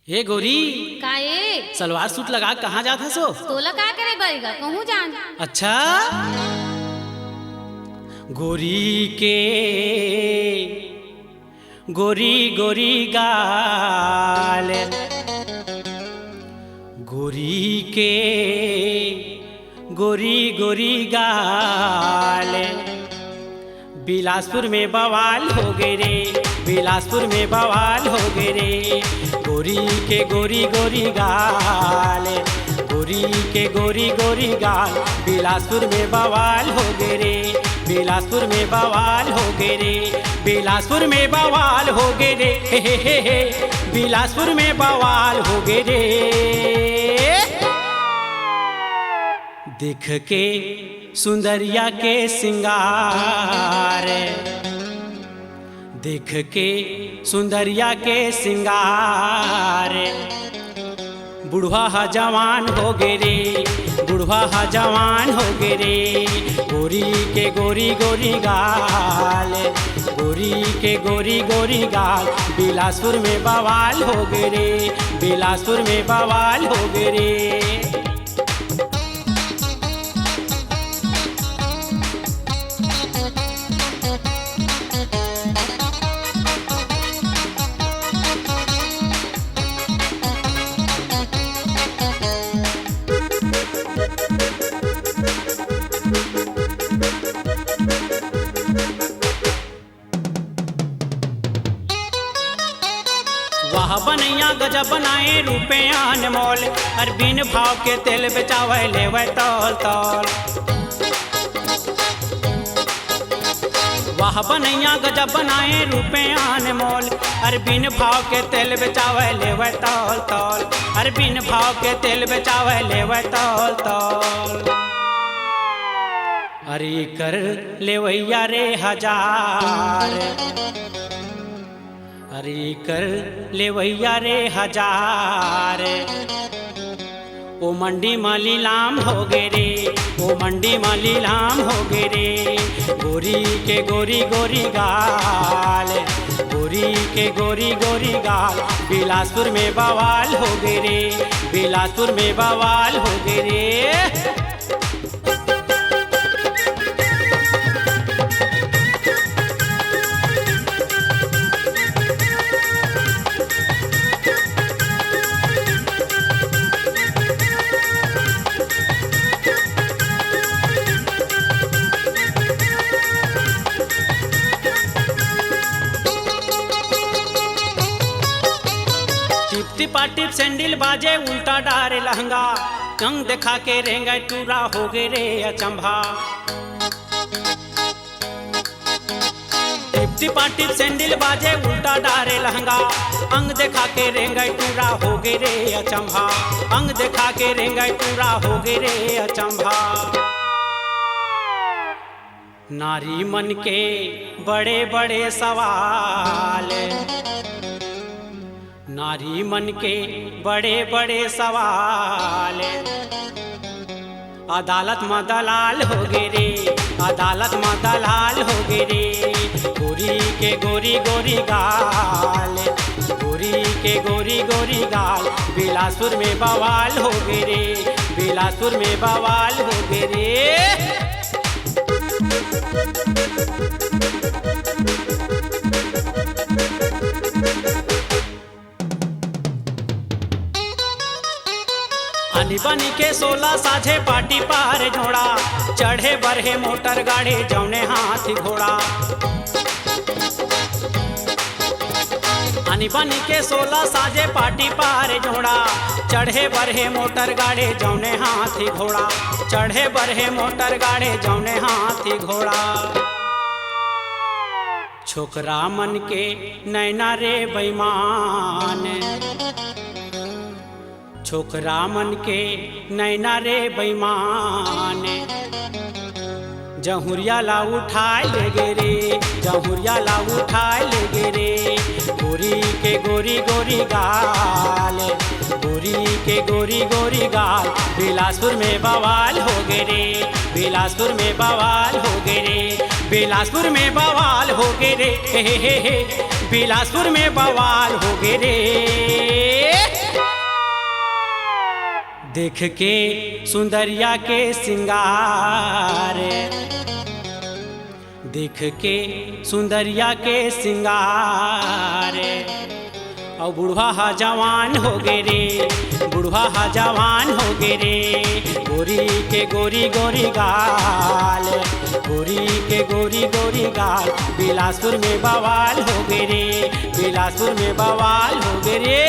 हे गोरी, काए सलवार सूट लगा कहाँ जात हसो? तोला का करे बरेगा कहूँ जान। अच्छा, गोरी के गोरी गोरी गाल, गोरी के गोरी गोरी गाल, बिलासपुर में बवाल हो गए रे, बिलासपुर में बवाल हो गए रे। गोरी के गोरी गोरी गाल, गोरी के गोरी गोरी गाल, बिलासपुर में बवाल हो गए रे, बिलासपुर में बवाल हो गए रे, बिलासपुर में बवाल हो गए रे, हे हे हे हे, बिलासपुर में बवाल हो गए रे। देख के सुंदरिया के सिंगार, देख के सुंदरिया के सिंगार, बुढ़वा हा जवान हो गे रे, बुढ़वा हा जवान हो गे रे। गोरी के गोरी गोरी गाल, गोरी के गोरी गोरी गाल, बिलासपुर में बवाल हो गे रे, बिलासपुर में बवाल हो गे रे। वाह बनैया गजब बनाए रूपे अनमोल, और बिन भाव के तेल बेचावे लेवे तौल तौल। वाह बनैया गजब बनाए रूपे अनमोल, और बिन भाव के तेल बेचावे लेवे तौल तौल, और बिन भाव के तेल बेचावे लेवे तौल तौल। अरे कर लेवैया रे हजार, अरे कर लेवैया रे हजार, ओ मंडी माली लाम हो गे रे, ओ मंडी माली लाम हो गे रे। गोरी के गोरी गोरी गाल, गोरी के गोरी गोरी गाल, बिलासपुर में बवाल हो गे रे, बिलासपुर में बवाल हो गे रे। टिपा टिप सैंडल बाजे उल्टा डारे लहंगा, रंग दिखा के रेंगा टूरा हो गे रे अचंभा। टिपा टिप सैंडल बाजे उल्टा डारे लहंगा, अंग दिखा के रेंगा टूरा हो गे रे अचंभा, अंग दिखा के रेंगा टूरा हो गे रे अचंभा। नारी मन के बड़े बड़े सवाल, नारी मन के बड़े बड़े सवाल, अदालत में दलाल हो गे रे, अदालत में दलाल हो गे रे। गोरी के गोरी गोरी गाल, गोरी के गोरी गोरी गाल, बिलासपुर में बवाल हो गे रे, बिलासपुर में बवाल हो गे रे। अनी बनी के 16 साझे पार्टी पार जोड़ा, चढ़े बरहे मोटर गाड़ी जौने हाथी घोड़ा। अनी बनी के 16 साझे पार्टी पार जोड़ा, चढ़े बरहे मोटर गाड़ी जौने हाथी घोड़ा, चढ़े बरहे मोटर गाड़ी जौने हाथी घोड़ा। छोकरा मन के नैना रे बेईमान, छोकरा मन के नैना रे बेईमान, जहुरिया ला उठाए ले गे रे, जहुरिया ला उठाए ले गे रे। गोरी के गोरी गोरी गाल, गोरी के गोरी गोरी गाल, बिलासपुर में बवाल हो गे रे, बिलासपुर में बवाल हो गे रे, बिलासपुर में बवाल हो गे रे, हे हे हे, बिलासपुर में बवाल हो गे रे। देख के सुंदरिया के सिंगार, देख के सुंदरिया के सिंगार, और बुढ़वा हा जवान हो गे रे, बुढ़वा हा जवान हो गे रे। गोरी के गोरी गोरी गाल, गोरी के गोरी गोरी गाल, बिलासपुर में बवाल हो गे रे, बिलासपुर में बवाल हो गे रे।